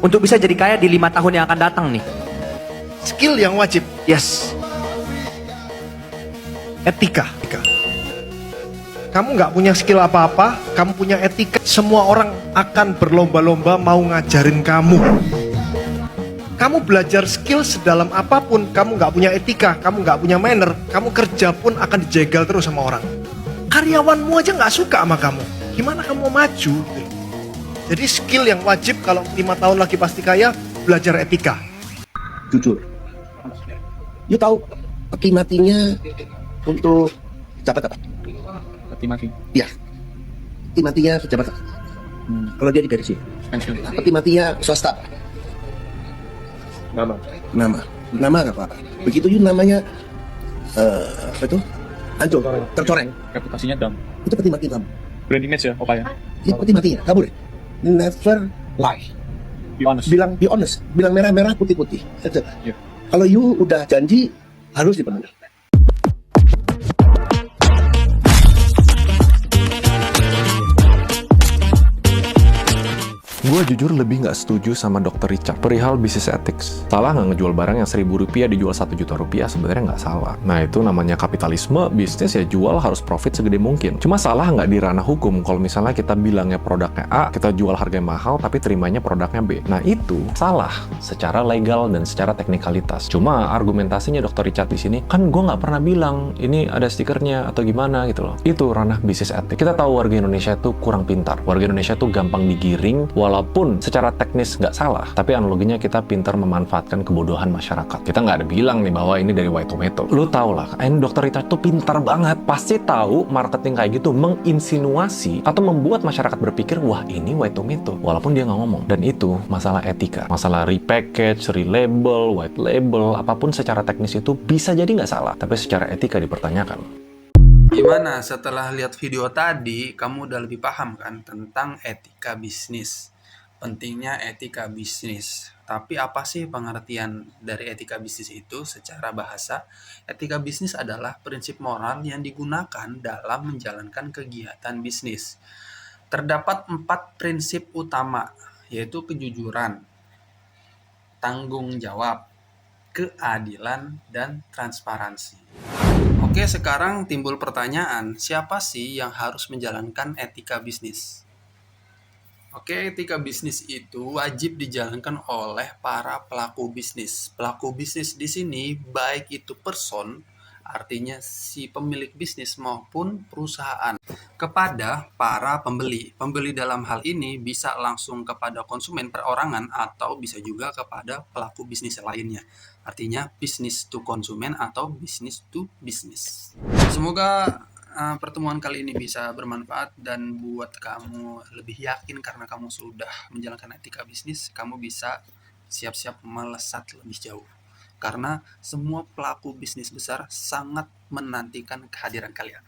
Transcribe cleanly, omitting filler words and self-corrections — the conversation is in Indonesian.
untuk bisa jadi kaya di 5 tahun yang akan datang nih? Skill yang wajib, Yes. etika. Kamu nggak punya skill apa-apa, kamu punya etika, semua orang akan berlomba-lomba mau ngajarin kamu. Kamu belajar skill sedalam apapun, kamu nggak punya etika, kamu nggak punya manner, kamu kerja pun akan dijegal terus sama orang. Karyawanmu aja nggak suka sama kamu, gimana kamu mau maju? Jadi skill yang wajib kalau 5 tahun lagi pasti kaya, belajar etika. Jujur. You tahu peti matinya untuk pejabat apa? Peti mati. Iya. Peti matinya pejabat apa? Kalau dia di garis Pensiun. peti matinya swasta apa? Nama. Nama apa? Begitu you namanya apa itu? Hancur, tercoreng. Reputasinya down. Itu peti mati kamu. Brand image ya, Oka ya. Itu peti matinya. Kabur. Never lie. Be honest. Bilang be honest. Bilang merah-merah, putih-putih. Iya. Kalau you udah janji harus dipenuhi. Gue jujur lebih nggak setuju sama Dr. Richard perihal bisnis ethics. Salah nggak ngejual barang yang Rp1.000 dijual Rp1.000.000? Sebenarnya nggak salah. Nah itu namanya kapitalisme, bisnis ya jual harus profit segede mungkin. Cuma salah nggak di ranah hukum kalau misalnya kita bilangnya produknya A, kita jual harganya mahal tapi terimanya produknya B. Nah itu salah secara legal dan secara teknikalitas. Cuma argumentasinya Dr. Richard di sini, kan gue nggak pernah bilang ini ada stikernya atau gimana gitu loh. Itu ranah bisnis etik. Kita tahu warga Indonesia itu kurang pintar. Warga Indonesia itu gampang digiring, walaupun secara teknis nggak salah, tapi analoginya kita pintar memanfaatkan kebodohan masyarakat. Kita nggak ada bilang nih bahwa ini dari White Tomato. Lu tau lah, Dr. Richard tuh pintar banget. Pasti tahu marketing kayak gitu menginsinuasi atau membuat masyarakat berpikir, wah ini White Tomato. Walaupun dia nggak ngomong. Dan itu masalah etika. Masalah repackage, relabel, white label, apapun secara teknis itu bisa jadi nggak salah. Tapi secara etika dipertanyakan. Gimana setelah lihat video tadi, kamu udah lebih paham kan tentang etika bisnis? Pentingnya etika bisnis. Tapi apa sih pengertian dari etika bisnis itu secara bahasa? Etika bisnis adalah prinsip moral yang digunakan dalam menjalankan kegiatan bisnis. Terdapat 4 prinsip utama, yaitu kejujuran, tanggung jawab, keadilan, dan transparansi. Oke, sekarang timbul pertanyaan, siapa sih yang harus menjalankan etika bisnis? Oke, etika bisnis itu wajib dijalankan oleh para pelaku bisnis. Pelaku bisnis di sini baik itu person, artinya si pemilik bisnis maupun perusahaan, kepada para pembeli. Pembeli dalam hal ini bisa langsung kepada konsumen perorangan atau bisa juga kepada pelaku bisnis lainnya. Artinya bisnis to konsumen atau bisnis to bisnis. Semoga pertemuan kali ini bisa bermanfaat dan buat kamu lebih yakin karena kamu sudah menjalankan etika bisnis, kamu bisa siap-siap melesat lebih jauh. Karena semua pelaku bisnis besar sangat menantikan kehadiran kalian.